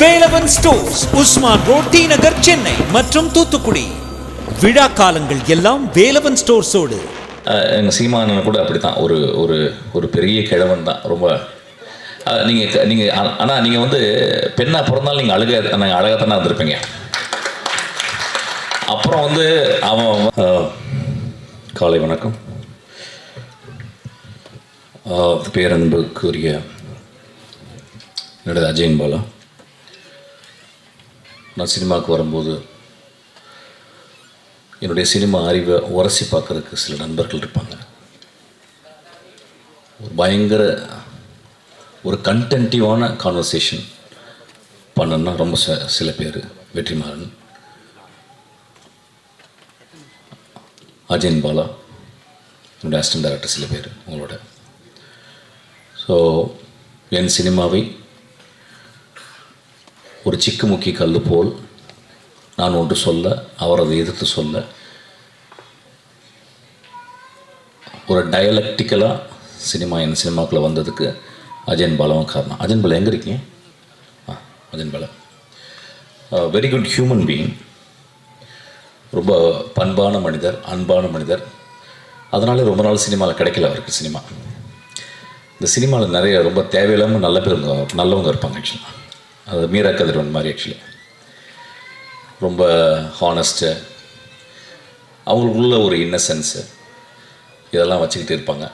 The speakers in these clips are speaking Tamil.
Velavan stores, Usman road, T Nagar, Chennai மற்றும் தூத்துக்குடி. விழா காலங்கள் எல்லாம் வேலவன் ஸ்டோர்ஸோடு. எங்கள் சீமானன் கூட அப்படி தான் ஒரு ஒரு ஒரு பெரிய கிழவன் தான். ரொம்ப நீங்கள் ஆனால் நீங்கள் வந்து பெண்ணாக பிறந்தாலும் நீங்கள் நாங்கள் அழகாக தானே இருந்திருப்பீங்க. அப்புறம் வந்து அவன் காலை வணக்கம். பேரன்புக்குரிய என்னோட அஜயன் பாலா. நான் சினிமாவுக்கு வரும்போது என்னுடைய சினிமா அறிவை உரசி பார்க்குறதுக்கு சில நண்பர்கள் இருப்பாங்க. ஒரு பயங்கர ஒரு கண்டென்டிவான கான்வர்சேஷன் பண்ணணுன்னா ரொம்ப சில பேர், வெற்றிமாறன், அஜயன் பாலா, என்னுடைய அசிஸ்டன்ட் டைரக்டர் சில பேர் உங்களோட. ஸோ என் சினிமாவை ஒரு சிக்குமுக்கி கல் போல் நான் ஒன்று சொல்ல, அவர் அதை எதிர்த்து சொல்ல, ஒரு டயலக்டிக்கலாக என் சினிமாக்குள்ளே வந்ததுக்கு அஜயன் பாலாவும் காரணம். அஜயன் பாலா எங்கே இருக்கீங்க? Ajayan Bala very good human being, ரொம்ப பண்பான மனிதர், அன்பான மனிதர். அதனால ரொம்ப நாள் சினிமாவில் கிடைக்கல அவருக்கு. இந்த சினிமாவில் நிறைய ரொம்ப தேவையில்லாமல் நல்லவங்க இருப்பாங்க. ஆக்சுவலாக அது மீரா கதிரவன் மாதிரி. ஆக்சுவலி ரொம்ப ஹானஸ்ட்டு, அவங்களுக்குள்ள ஒரு இன்னசென்ஸு இதெல்லாம் வச்சுக்கிட்டு இருப்பாங்க.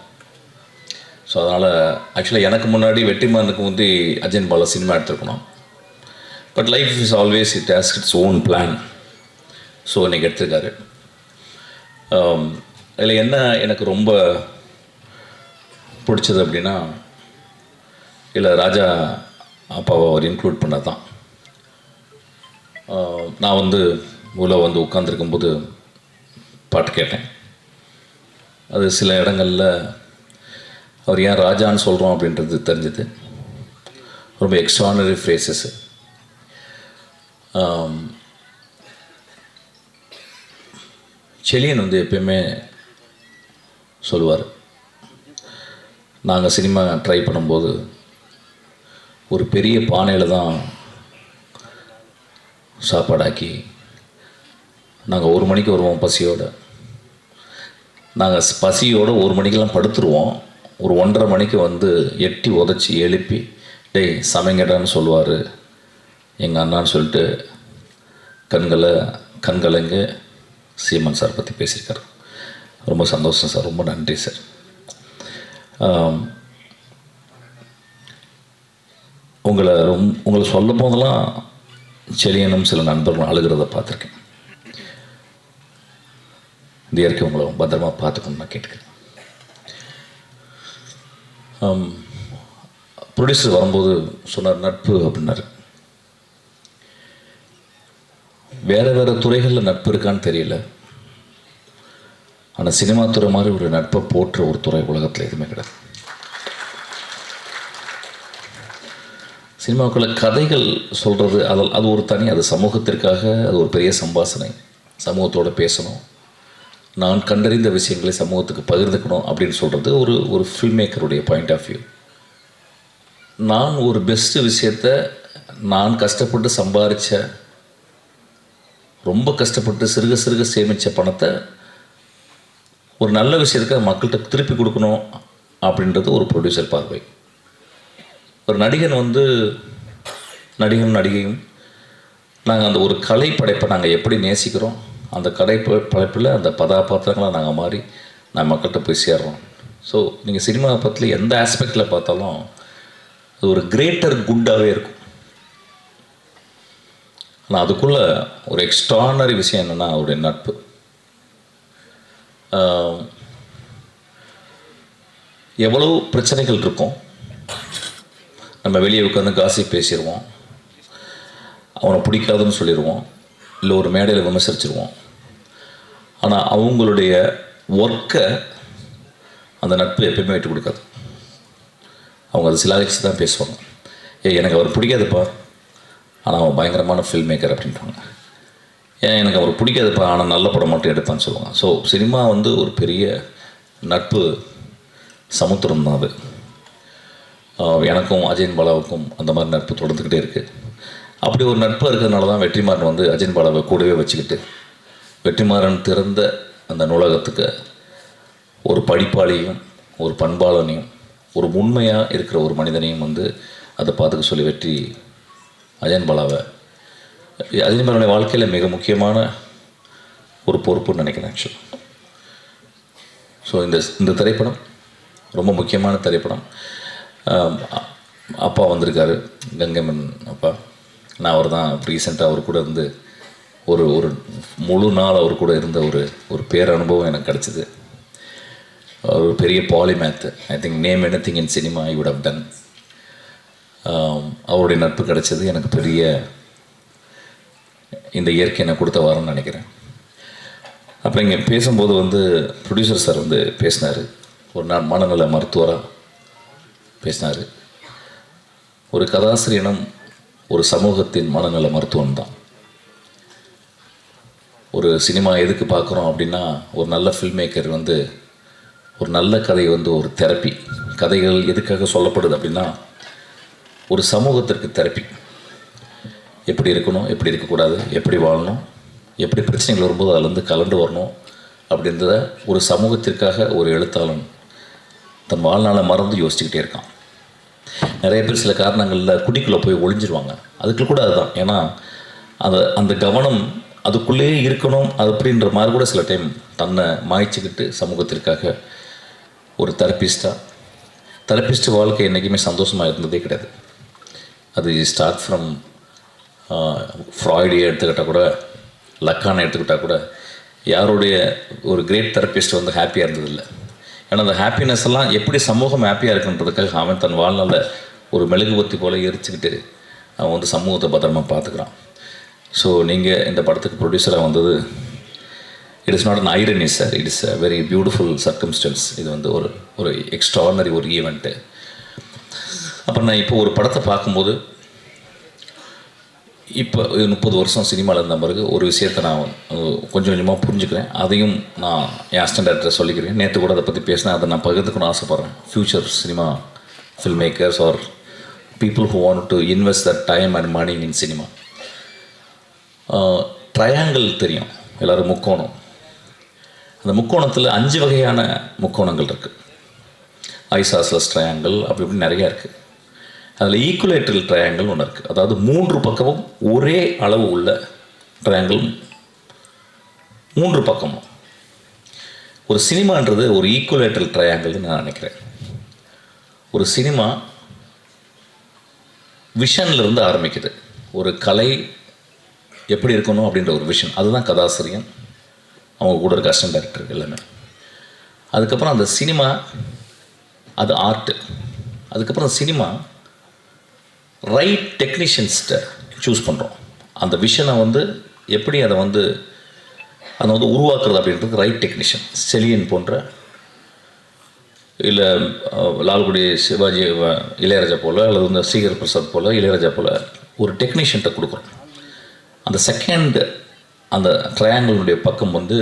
ஸோ அதனால் ஆக்சுவலாக எனக்கு முன்னாடி வெற்றிமாறனுக்கு வந்து அஜயன் பாலா சினிமா எடுத்துருக்கணும். But life is always it has its own plan. So இன்றைக்கி எடுத்திருக்காரு. அதில் என்ன எனக்கு ரொம்ப பிடிச்சது அப்படின்னா, இல்லை ராஜா அப்பாவை அவர் இன்க்ளூட் பண்ண தான். நான் வந்து உள்ள வந்து உட்காந்துருக்கும்போது பாட்டு கேட்டேன். அது சில இடங்களில் அவர் ஏன் ராஜான்னு சொல்கிறோம் அப்படின்றது தெரிஞ்சது. ரொம்ப எக்ஸ்ட்ரானரி ஃப்ரேசஸ்ஸு. செலியன் வந்து எப்பயுமே சொல்லுவார், நாங்கள் சினிமா ட்ரை பண்ணும்போது ஒரு பெரிய பானையில் தான் சாப்பாடாக்கி நாங்கள் 1 மணிக்கு வருவோம் பசியோடு. நாங்கள் பசியோடு 1 மணிக்கெல்லாம் படுத்துருவோம். ஒரு 1:30 மணிக்கு வந்து எட்டி உதச்சி எழுப்பி டேய் சமைங்கடான்னு சொல்லுவார் எங்கள் அண்ணான்னு சொல்லிட்டு கண்கலங்க சீமான் சார் பற்றி பேசியிருக்கார். ரொம்ப சந்தோஷம் சார், ரொம்ப நன்றி சார். உங்களை சொல்லும் போதெல்லாம் செலியனும் சில நண்பர்களும் அழுகிறத பார்த்துருக்கேன். இந்த இயற்கை உங்களை பத்திரமா பார்த்துக்கணும்னு நான் கேட்டுக்கிறேன். ப்ரொடியூசர் வரும்போது சொன்னார் நட்பு அப்படின்னாரு. வேறு துறைகளில் நட்பு இருக்கான்னு தெரியல, ஆனால் சினிமா துறை மாதிரி ஒரு நட்பை போற்ற ஒரு துறை உலகத்தில் எதுவுமே கிடையாது. சினிமாவுக்குள்ள கதைகள் சொல்கிறது அது ஒரு தனி, அது சமூகத்திற்காக அது ஒரு பெரிய சம்பாஷணை. சமூகத்தோடு பேசணும், நான் கண்டறிந்த விஷயங்களை சமூகத்துக்கு பகிர்ந்துக்கணும் அப்படின்னு சொல்கிறது ஒரு ஃபில்ம் மேக்கருடைய பாயிண்ட் ஆஃப் வியூ. நான் ஒரு பெஸ்ட்டு விஷயத்தை நான் கஷ்டப்பட்டு சம்பாதிச்ச, ரொம்ப கஷ்டப்பட்டு சிறுக சேமித்த பணத்தை ஒரு நல்ல விஷயத்துக்கு மக்கள்கிட்ட திருப்பி கொடுக்கணும் அப்படின்றது ஒரு ப்ரொடியூசர் பார்வை. ஒரு நடிகையும் நாங்கள் அந்த ஒரு கலை படைப்பை நாங்கள் எப்படி நேசிக்கிறோம், அந்த படைப்பில் அந்த கதாபாத்திரங்களாக நாங்கள் மாறி நான் மக்கள்கிட்ட போய் சேர்றோம். ஸோ நீங்கள் சினிமா பற்றில எந்த ஆஸ்பெக்டில் பார்த்தாலும் அது ஒரு கிரேட்டர் குட்டாகவே இருக்கும். ஆனால் அதுக்குள்ளே ஒரு எக்ஸ்ட்ரானரி விஷயம் என்னென்னா அவருடைய நட்பு. எவ்வளோ பிரச்சனைகள் இருக்கும், நம்ம வெளியே உட்காந்து காசிப் பேசிடுவோம், அவனை பிடிக்காதுன்னு சொல்லிடுவோம், இல்லை ஒரு மேடையில் விமர்சிச்சிருவோம். ஆனால் அவங்களுடைய ஒர்க்கை அந்த நட்பு எப்பயுமே விட்டு கொடுக்காது. அவங்க அதை சிலாகிச்சு தான் பேசுவாங்க. எனக்கு அவர் பிடிக்காதுப்பா, ஆனால் அவன் பயங்கரமான ஃபில்ம் மேக்கர் அப்படின்றாங்க. எனக்கு அவர் பிடிக்காதுப்பா, ஆனால் நல்ல படம் மட்டும் எடுப்பான்னு சொல்லுவாங்க. ஸோ சினிமா வந்து ஒரு பெரிய நட்பு சமுத்திரம் தான் அது. எனக்கும் அஜயன் பாலாவுக்கும் அந்த மாதிரி நட்பு தொடர்ந்துக்கிட்டே இருக்குது. அப்படி ஒரு நட்பு இருக்கிறதுனால தான் வெற்றிமாறன் வந்து அஜயன் பாலாவை கூடவே வச்சுக்கிட்டு வெற்றிமாறன் திறந்த அந்த நூலகத்துக்கு ஒரு படிப்பாளியும் ஒரு பண்பாளனையும் ஒரு உண்மையாக இருக்கிற ஒரு மனிதனையும் வந்து அதை பார்த்துக்க சொல்லி வெற்றி அஜயன் பாலாவை அஜயன் பாலாவுடைய வாழ்க்கையில் மிக முக்கியமான ஒரு பொறுப்புன்னு நினைக்கிறேன் ஆக்சுவலாக. ஸோ இந்த திரைப்படம் ரொம்ப முக்கியமான திரைப்படம். அப்பா வந்திருக்காரு, கங்கைமன் அப்பா. நான் அவர் தான் ரீசெண்டாக அவர் கூட இருந்து ஒரு முழு நாள் அவர் கூட இருந்த ஒரு பேரனுபவம் எனக்கு கிடச்சிது. ஒரு பெரிய polymath. I think name anything in cinema I would have done. அவருடைய நட்பு கிடச்சது எனக்கு பெரிய இந்த இயற்கை எனக்கு கொடுத்த வரம்னு நினைக்கிறேன். அப்புறம் இங்கே பேசும்போது வந்து ப்ரொடியூசர் சார் வந்து பேசினார். ஒரு நாள் மனநல மருத்துவராக பேசினார். ஒரு கதாசிரியனும் ஒரு சமூகத்தின் மனநல மருத்துவம் தான். ஒரு சினிமா எதுக்கு பார்க்குறோம் அப்படின்னா, ஒரு நல்ல ஃபில்ம் மேக்கர் வந்து ஒரு நல்ல கதை வந்து ஒரு தெரப்பி. கதைகள் எதுக்காக சொல்லப்படுது அப்படின்னா, ஒரு சமூகத்திற்கு தெரப்பி. எப்படி இருக்கணும், எப்படி இருக்கக்கூடாது, எப்படி வாழணும், எப்படி பிரச்சனைகள் வரும்போது அதிலேருந்து கலந்து வரணும் அப்படின்றத ஒரு சமூகத்திற்காக ஒரு எழுத்தாளன் தன் வாழ்நாளை மறந்து யோசிச்சுக்கிட்டே இருக்கான். நிறைய பேர் சில காரணங்களில் குடிக்குள்ளே போய் ஒளிஞ்சிருவாங்க. அதுக்கு கூட அதுதான். ஏன்னா அந்த கவனம் அதுக்குள்ளேயே இருக்கணும் அப்படின்ற மாதிரி கூட சில டைம் தன்னை மாய்ச்சிக்கிட்டு சமூகத்திற்காக ஒரு தெரப்பிஸ்ட் வாழ்க்கை என்றைக்குமே சந்தோஷமாக இருந்ததே கிடையாது. அது ஸ்டார்ட் ஃப்ரம் ஃப்ராய்டே எடுத்துக்கிட்டால் கூட, லக்கானை எடுத்துக்கிட்டால் கூட, யாருடைய ஒரு கிரேட் தெரப்பிஸ்ட் வந்து ஹாப்பியாக இருந்ததில்லை. ஏன்னா அந்த ஹாப்பினஸ் எல்லாம் எப்படி சமூகம் ஹாப்பியாக இருக்குன்றதுக்காக அவன் தன் வாழ்நாளில் ஒரு மெழுகுபத்தி போல் எரிச்சுக்கிட்டு அவன் வந்து சமூகத்தை பத்திரமா பார்த்துக்கிறான். ஸோ நீங்கள் இந்த படத்துக்கு ப்ரொடியூசராக வந்தது, it is not an irony sir, it is a very beautiful circumstances. இது வந்து ஒரு எக்ஸ்ட்ரானரி ஒரு ஈவெண்ட்டு. அப்புறம் நான் இப்போ ஒரு படத்தை பார்க்கும்போது, இப்போ 30 வருஷம் சினிமாவில் இருந்த பிறகு ஒரு விஷயத்தை நான் கொஞ்சம் கொஞ்சமாக புரிஞ்சுக்கிறேன். அதையும் நான் என் அசிஸ்டன்ட் டைரக்டரை சொல்லிக்கிறேன். நேற்று கூட அதை பற்றி பேசினேன். அதை நான் பகிர்ந்துக்கணும்னு ஆசைப்பட்றேன். Future cinema film makers are people who want to invest that time and money in cinema. Triangle தெரியும் எல்லோரும், முக்கோணம். அந்த முக்கோணத்தில் 5 வகையான முக்கோணங்கள் இருக்குது. ஐசாஸ்லஸ் ட்ரையாங்கிள் அப்படி இப்படி நிறையா இருக்குது. அதில் ஈக்குலேட்ரல் ட்ரையாங்கிள் ஒன்று இருக்குது. அதாவது 3 பக்கமும் ஒரே அளவு உள்ள ட்ரையாங்கிள் 3 பக்கமும். ஒரு சினிமான்றது ஒரு ஈக்குலேட்ரல் ட்ரையாங்கிள்னு நான் நினைக்கிறேன். ஒரு சினிமா விஷன்லேருந்து ஆரம்பிக்குது. ஒரு கலை எப்படி இருக்கணும் அப்படின்ற ஒரு விஷன், அதுதான் கதாசிரியன், அவங்க கூட இருக்க அசிஸ்டன்ட் டைரக்டர் எல்லாமே. அதுக்கப்புறம் அந்த சினிமா அது ஆர்ட்டு. அதுக்கப்புறம் சினிமா ரைட் டெக்னீஷியன்ஸ்கிட்ட சூஸ் பண்ணுறோம். அந்த விஷனை வந்து எப்படி அதை வந்து உருவாக்குறது அப்படின்றது ரைட் டெக்னீஷியன். செலியன் போன்ற, இல்லை லால்குடி சிவாஜி இளையராஜா போல், அல்லது இந்த ஸ்ரீகர் பிரசாத் போல், இளையராஜா போல் ஒரு டெக்னீஷியன்ட்ட கொடுக்குறோம். அந்த செகண்ட் அந்த ட்ரையாங்கிளுடைய பக்கம் வந்து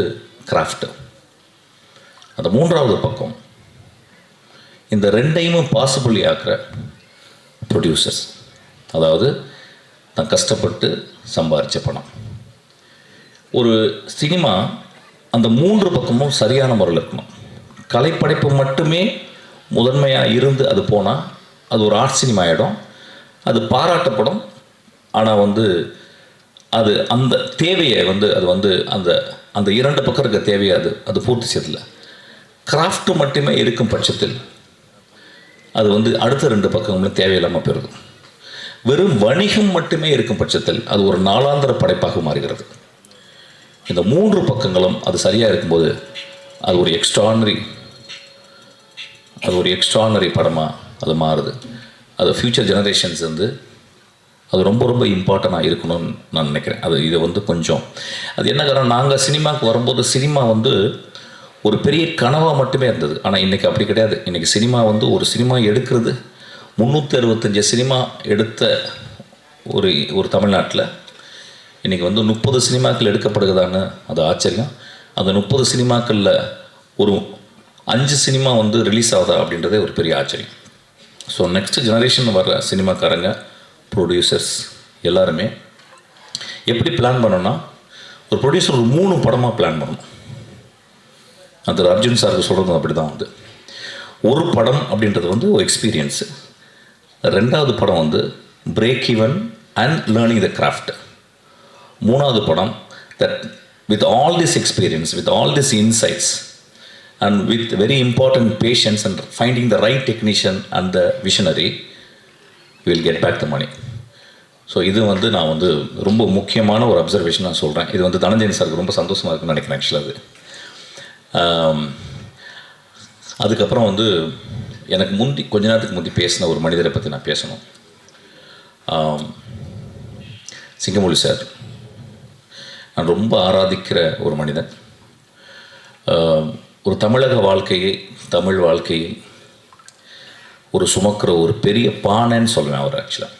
கிராஃப்ட்டு. அந்த 3வது பக்கம் இந்த 2ஐயும் பாசிபிளி ஆக்கிற ப்ரொடியூசர்ஸ். அதாவது நான் கஷ்டப்பட்டு சம்பாதிச்ச பணம். ஒரு சினிமா அந்த 3 பக்கமும் சரியான முறையில் இருக்கணும். கலைப்படைப்பு மட்டுமே முதன்மையாக இருந்து அது போனால் அது ஒரு ஆர்ட் சினிமா ஆகிடும். அது பாராட்டப்படும். ஆனால் வந்து அது அந்த தேவையை வந்து அது வந்து அந்த 2 பக்கம் இருக்க தேவையை அது பூர்த்தி செய்யல. கிராஃப்ட் மட்டுமே இருக்கும் பட்சத்தில் அது வந்து அடுத்த 2 பக்கங்களும் தேவையில்லாமல் போயிடுது. வெறும் வணிகம் மட்டுமே இருக்கும் பட்சத்தில் அது ஒரு நாளாந்திர படைப்பாக மாறுகிறது. இந்த 3 பக்கங்களும் அது சரியாக இருக்கும்போது அது ஒரு எக்ஸ்ட்ரானரி படமாக அது மாறுது. அது ஃப்யூச்சர் ஜெனரேஷன்ஸ் வந்து அது ரொம்ப ரொம்ப இம்பார்ட்டண்ட்டாக இருக்கணும்னு நான் நினைக்கிறேன். இதை வந்து கொஞ்சம் அது என்ன காரணம், நாங்கள் சினிமாவுக்கு வரும்போது சினிமா வந்து ஒரு பெரிய கனவாக மட்டுமே இருந்தது. ஆனால் இன்றைக்கி அப்படி கிடையாது. இன்றைக்கி சினிமா வந்து ஒரு சினிமா எடுக்கிறது 365 சினிமா எடுத்த ஒரு தமிழ்நாட்டில் இன்றைக்கி வந்து 30 சினிமாக்கள் எடுக்கப்படுகிறதான்னு அது ஆச்சரியம். அந்த 30 சினிமாக்களில் ஒரு 5 சினிமா வந்து ரிலீஸ் ஆகுதா அப்படின்றதே ஒரு பெரிய ஆச்சரியம். ஸோ நெக்ஸ்ட் ஜெனரேஷன் வர்ற சினிமாக்காரங்க, ப்ரொடியூசர்ஸ் எல்லாருமே எப்படி பிளான் பண்ணோன்னா, ஒரு ப்ரொடியூசர் ஒரு 3 படமாக பிளான் பண்ணணும். அது அர்ஜுன் சாருக்கு சொல்கிறது அப்படி தான் வந்து, ஒரு படம் அப்படின்றது வந்து ஒரு எக்ஸ்பீரியன்ஸு, 2வது படம் வந்து break even and learning the craft, 3வது படம் that with all this experience, with all this insights and with very important patience and finding the right technician and the visionary will get back the money. So இது வந்து நான் வந்து ரொம்ப முக்கியமான ஒரு அப்சர்வேஷன் நான் சொல்கிறேன். இது வந்து தனஞ்சயன் சாருக்கு ரொம்ப சந்தோஷமாக இருக்குன்னு நினைக்கிறேன் ஆக்சுவலாக. அது அதுக்கப்புறம் வந்து எனக்கு கொஞ்ச நேரத்துக்கு முந்தி பேசின ஒரு மனிதரை பற்றி நான் பேசணும். சிங்கமொழி சார் நான் ரொம்ப ஆராதிக்கிற ஒரு மனிதன். ஒரு தமிழக வாழ்க்கையை, தமிழ் வாழ்க்கையை ஒரு சுமக்கிற ஒரு பெரிய பானைன்னு சொல்லுவேன் அவர். ஆக்சுவலாக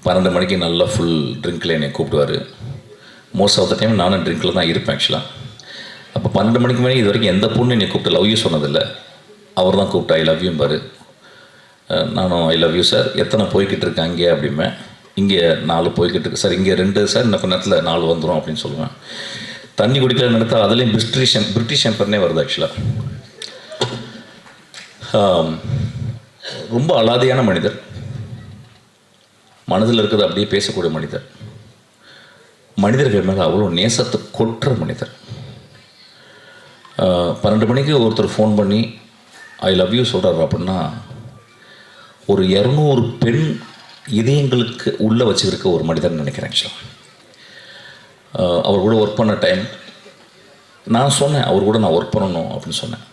12 மணிக்கு நல்லா ஃபுல் ட்ரிங்கில் என்னை கூப்பிடுவார். மோஸ்ட் ஆஃப் த டைம் நானும் ட்ரிங்கில் தான் இருப்பேன் ஆக்சுவலாக. அப்போ 12 மணிக்கு மேலே இது வரைக்கும் எந்த பொண்ணு என்னை கூப்பிட்டு லவ் யூ சொன்னதில்லை. அவர் தான் கூப்பிட்டு ஐ லவ் யூ பாரு. நானும் ஐ லவ் யூ சார், எத்தனை போய்கிட்டு இருக்கேன் அங்கே அப்படிமே. இங்கே 4 போய்கிட்டு இருக்கு சார், இங்கே 2 சார், இன்னும் கொஞ்ச நேரத்தில் 4 வந்துடும் அப்படின்னு சொல்லுவேன். தண்ணி குடிக்கலன்னு எடுத்தால் அதுலேயும் பிரிட்டிஷ் எம்பர்னே வருது ஆக்சுவலாக. ரொம்ப அலாதியான மனிதர், மனதில் இருக்கிறது அப்படியே பேசக்கூடிய மனிதர், மனிதர்கள் மேலே அவ்வளோ நேசத்தை கொட்டுற மனிதர். 12 மணிக்கு ஒருத்தர் ஃபோன் பண்ணி ஐ லவ் யூ சொல்கிறார் அப்படின்னா ஒரு 200 பெண் இதயங்களுக்கு உள்ளே வச்சுருக்க ஒரு மனிதர்னு நினைக்கிறேன் ஆக்சுவலாக. அவர் கூட ஒர்க் பண்ண டைம் நான் சொன்னேன், அவர் கூட நான் ஒர்க் பண்ணணும் அப்படின்னு சொன்னேன்.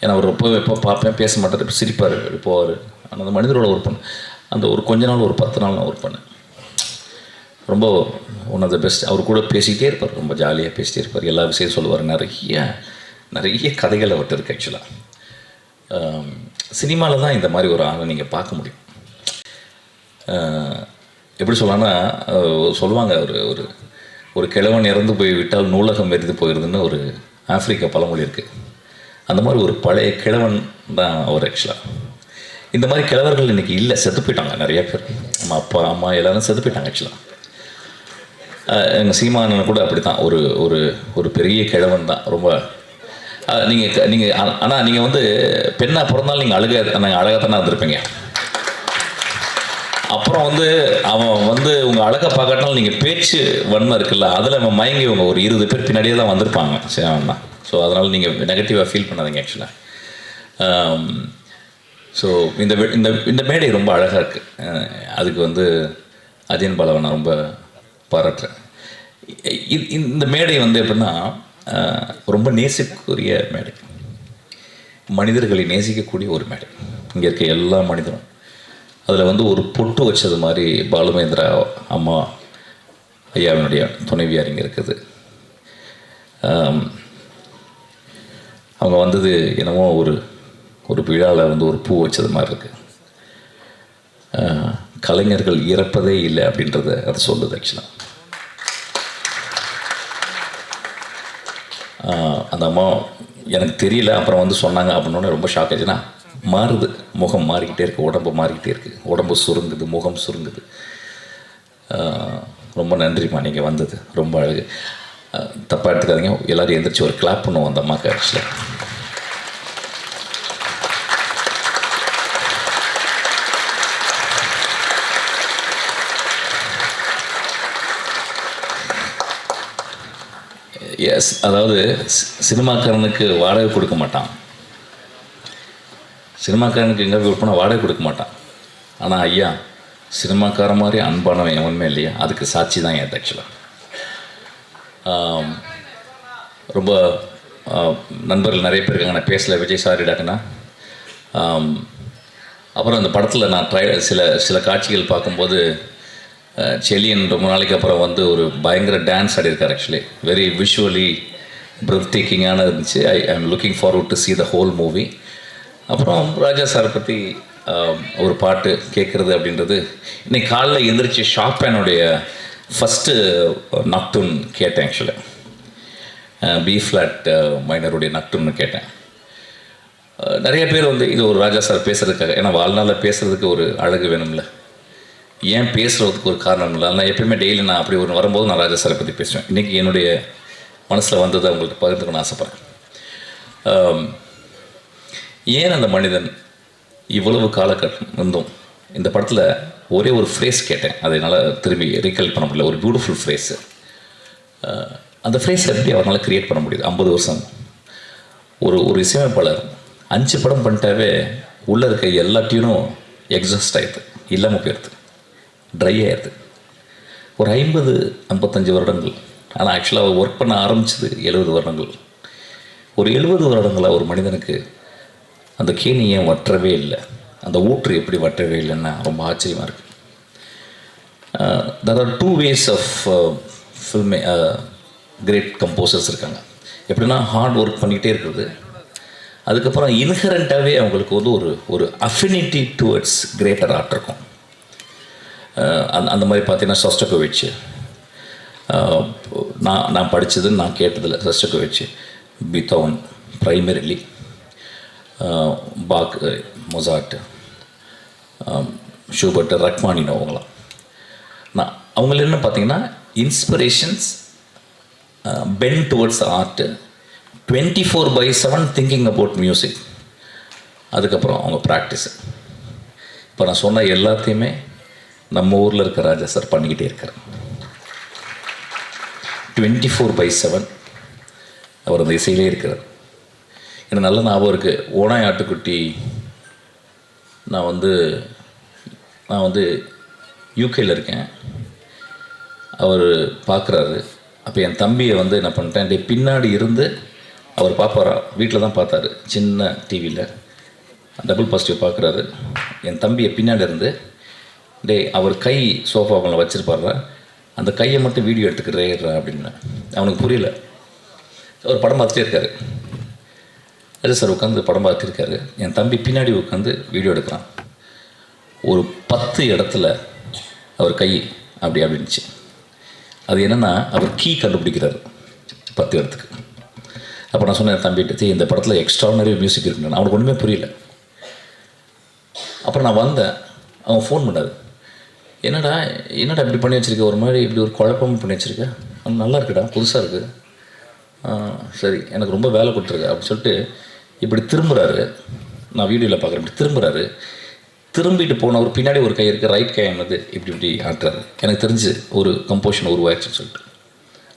ஏன்னா அவர் எப்போ பார்ப்பேன், பேச மாட்டார், இப்போ சிரிப்பார், போவார். ஆனால் அந்த மனிதரோட ஒர்க் பண்ணேன். அந்த ஒரு கொஞ்ச நாள், ஒரு 10 நாள் நான் ஒர்க் பண்ணேன். ரொம்ப ஒன் ஆஃப் த பெஸ்ட். அவர் கூட பேசிக்கிட்டே இருப்பார், ரொம்ப ஜாலியாக பேசிகிட்டே இருப்பார், எல்லா விஷயம் சொல்லுவார். நிறைய கதைகளை விட்டு இருக்கு ஆக்சுவலாக. சினிமாவில் தான் இந்த மாதிரி ஒரு ஆளை நீங்கள் பார்க்க முடியும். எப்படி சொல்லலாம்னா, சொல்லுவாங்க ஒரு ஒரு கிழவன் இறந்து போய் விட்டால் நூலகம் எரிந்து போயிடுதுன்னு ஒரு ஆப்பிரிக்க பழமொழி இருக்குது. அந்த மாதிரி ஒரு பழைய கிழவன் தான் அவர் ஆக்சுவலாக. இந்த மாதிரி கிழவர்கள் இன்றைக்கி இல்லை, செத்து போயிட்டாங்க நிறைய பேர். நம்ம அப்பா அம்மா எல்லோரும் செத்து போயிட்டாங்க ஆக்சுவலாக. எங்கள் சீமானன் கூட அப்படி தான் ஒரு ஒரு ஒரு பெரிய கிழவன் தான். ரொம்ப நீங்கள் ஆனால் நீங்கள் வந்து பெண்ணாக பிறந்தாலும் நீங்கள் அழகாக தானே இருந்திருப்பீங்க. அப்புறம் வந்து அவன் வந்து உங்கள் அழகை பார்க்கறதுனால நீங்கள் பேச்சு வன்மை இருக்குல்ல, அதில் அவன் மயங்கி அவங்க ஒரு 20 பேர் பின்னாடியே தான் வந்திருப்பாங்க. சரி அவன் தான். ஸோ அதனால் நீங்கள் நெகட்டிவாக ஃபீல் பண்ணாதீங்க ஆக்சுவலாக. ஸோ இந்த இந்த இந்த மேடை ரொம்ப அழகாக இருக்குது. அதுக்கு வந்து அஜயன் பாலாவை நான் ரொம்ப பாராட்டுறேன். இந்த மேடை வந்து எப்படின்னா ரொம்ப நேசிக்கக்கூடிய மேடை, மனிதர்களை நேசிக்கக்கூடிய ஒரு மேடை. இங்கே இருக்க எல்லா மனிதரும் அதில் வந்து ஒரு பொட்டு வச்சது மாதிரி பாலுமேந்திரா அம்மா ஐயாவினுடைய துணைவியார் இங்கே இருக்குது. அவங்க வந்தது என்னமோ ஒரு விழாவில் வந்து ஒரு பூ வச்சது மாதிரி இருக்குது. கலைஞர்கள் இறப்பதே இல்லை அப்படின்றத அது சொல்லுது ஆக்சுவலாக. அந்த அம்மா எனக்கு தெரியல, அப்புறம் வந்து சொன்னாங்க அப்படின்னோடனே ரொம்ப ஷாக் ஆச்சுன்னா, மாறுது, முகம் மாறிக்கிட்டே இருக்குது, உடம்பு மாறிக்கிட்டே இருக்குது, உடம்பு சுருங்குது, முகம் சுருங்குது. ரொம்ப நன்றிம்மா நீங்கள் வந்தது, ரொம்ப அழகு. தப்பாக எடுத்துக்காதீங்க, எல்லோரும் எழுந்திரிச்சு ஒரு கிளாப் பண்ணுவோம் அந்த அம்மாவுக்கு ஆக்சுவலாக. எஸ், அதாவது சினிமாக்காரனுக்கு வாடகை கொடுக்க மாட்டான், சினிமாக்காரனுக்கு எங்கே கொடுப்போனா வாடகை கொடுக்க மாட்டான். ஆனால் ஐயா சினிமாக்கார மாதிரி அன்பானவன் எவனுமே இல்லையா, அதுக்கு சாட்சி தான் என் ஆக்சுவலாக. ரொம்ப நண்பர்கள் நிறைய பேர் இருக்காங்க, நான் பேசலை, விஜய் சாரிடாக்குன்னா. அப்புறம் அந்த படத்தில் நான் சில காட்சிகள் பார்க்கும்போது செலியன் ரொம்ப நாளைக்கு அப்புறம் வந்து ஒரு பயங்கர டான்ஸ் ஆடியிருக்கார் ஆக்சுவலி. வெரி விஷுவலி பிரெத் டேக்கிங்கான இருந்துச்சு. I am looking forward to see the whole movie. அப்புறம் ராஜா சாரை பற்றி ஒரு பாட்டு கேட்குறது அப்படின்றது, இன்றைக்கி காலைல எழுந்திரிச்சு ஷாப்பேனுடைய ஃபஸ்ட்டு நக்டூன் கேட்டேன் ஆக்சுவலாக. பி ஃப்ளாட் மைனருடைய நக்டூன்னு கேட்டேன். நிறைய பேர் வந்து இது ஒரு ராஜா சார் பேசுகிறதுக்காக, ஏன்னா வாழ்நாளில் பேசுகிறதுக்கு ஒரு அழகு வேணும்ல, ஏன் பேசுகிறதுக்கு ஒரு காரணம் இல்லை. நான் எப்பயுமே டெய்லி நான் அப்படி ஒரு வரும்போது நான் ராஜா சாரை பற்றி பேசுவேன். இன்றைக்கி என்னுடைய மனசில் வந்ததை அவங்கள்ட்ட பகிர்ந்துக்கணும்னு ஆசைப்பட்றேன். ஏன் அந்த மனிதன் இவ்வளவு காலகட்டம் இருந்தும் இந்த படத்தில் ஒரே ஒரு ஃப்ரேஸ் கேட்டேன், அதை என்னால் திரும்பி ரீகல் பண்ண முடியல. ஒரு பியூட்டிஃபுல் ஃப்ரேஸு. அந்த ஃப்ரேஸ் எப்படி அவரால் க்ரியேட் பண்ண முடியுது? 50 வருஷம் ஒரு இசையமைப்பாளர் 5 படம் பண்ணிட்டாவே உள்ளே இருக்க எல்லா டியூனும் எக்ஸாஸ்ட் ஆகிடுது, இல்லாமல் போயிடுது, ட்ரை ஆகிடுது. ஒரு 50-55 வருடங்கள். ஆனால் ஆக்சுவலாக அவர் ஒர்க் பண்ண ஆரம்பிச்சது 70 வருடங்கள். ஒரு 70 வருடங்களாக ஒரு மனிதனுக்கு அந்த கேணி ஏன் வற்றவே இல்லை, அந்த ஊற்று எப்படி வற்றவே இல்லைன்னா ரொம்ப ஆச்சரியமாக இருக்குது. there are 2 ways of film great composers இருக்காங்க. எப்படின்னா ஹார்ட் ஒர்க் பண்ணிக்கிட்டே இருக்கிறது, அதுக்கப்புறம் இன்ஹரண்ட்டாகவே அவங்களுக்கு வந்து ஒரு அஃபினிட்டி டுவர்ட்ஸ் கிரேட்டர் ஆர்ட் இருக்கும். அந்த மாதிரி பார்த்தீங்கன்னா ஷோஸ்டகோவிச், நான் படித்தது நான் கேட்டதில் Shostakovich, Beethoven primarily, Bach, Mozart, Schubert, Rachmaninoff, அவங்களாம் அவங்கள என்ன பார்த்தீங்கன்னா inspirations bent towards art, 24/7 thinking about music, அதுக்கப்புறம் அவங்க ப்ராக்டிஸு. இப்போ நான் சொன்ன எல்லாத்தையுமே நம்ம ஊரில் இருக்க ராஜா சார் பண்ணிக்கிட்டே இருக்கார். 24/7 அவர் அந்த இசையிலே இருக்கிறார். எனக்கு நல்ல ஞாபகம் இருக்குது. ஓனாய் ஆட்டுக்குட்டி நான் வந்து யூகேயில் இருக்கேன். அவர் பார்க்குறாரு. அப்போ என் தம்பியை வந்து என்ன பண்ணிட்டேன், பின்னாடி இருந்து அவர் பார்ப்பாரா, வீட்டில் தான் பார்த்தாரு, சின்ன டிவியில் டபுள் பாசிட்டிவ் பார்க்குறாரு. என் தம்பியை பின்னாடி இருந்து அவர் கை சோஃபாவில் வச்சுருப்பார்றா, அந்த கையை மட்டும் வீடியோ எடுத்துக்கிறேறா அப்படின்னு. அவனுக்கு புரியல. அவர் படம் பார்த்துட்டே இருக்காரு. அது சார் உட்காந்து படம் பார்த்துருக்காரு. என் தம்பி பின்னாடி உட்காந்து வீடியோ எடுக்கிறான். ஒரு 10 இடத்துல அவர் கை அப்படி இருந்துச்சு. அது என்னென்னா அவர் கீ கண்டுபிடிக்கிறார் 10 இடத்துக்கு. அப்போ நான் சொன்னேன் தம்பிட்டு, இந்த படத்தில் எக்ஸ்ட்ரானரி மியூசிக் இருக்குன்னு. அவனுக்கு ஒன்றுமே புரியல. அப்புறம் நான் வந்தேன், அவன் ஃபோன் பண்ணாது, என்னடா இப்படி பண்ணி வச்சுருக்க, ஒரு மாதிரி இப்படி ஒரு குழப்பம் பண்ணி வச்சுருக்க, நல்லா இருக்குடா, புதுசாக இருக்குது, சரி எனக்கு ரொம்ப வேலை கொடுத்துருக்கு அப்படின்னு சொல்லிட்டு இப்படி திரும்புகிறாரு. நான் வீடியோவில் பார்க்குறேன், இப்படி திரும்புகிறாரு. திரும்பிட்டு போன பின்னாடி ஒரு கை இருக்குது, ரைட் கை என்னது இப்படி ஆட்டுறாரு. எனக்கு தெரிஞ்சு ஒரு கம்போஷன் உருவாச்சுன்னு சொல்லிட்டு.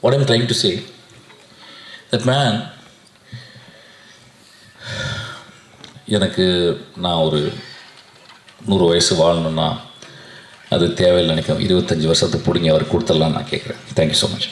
What I'm trying to say that man, எனக்கு நான் ஒரு 100 வயசு வாழணுன்னா அது தேவையில்லை நினைக்கிறேன். 25 வருஷத்துக்கு பிடிங்க அவர் கொடுத்துடலான்னு நான் கேட்குறேன். Thank you so much.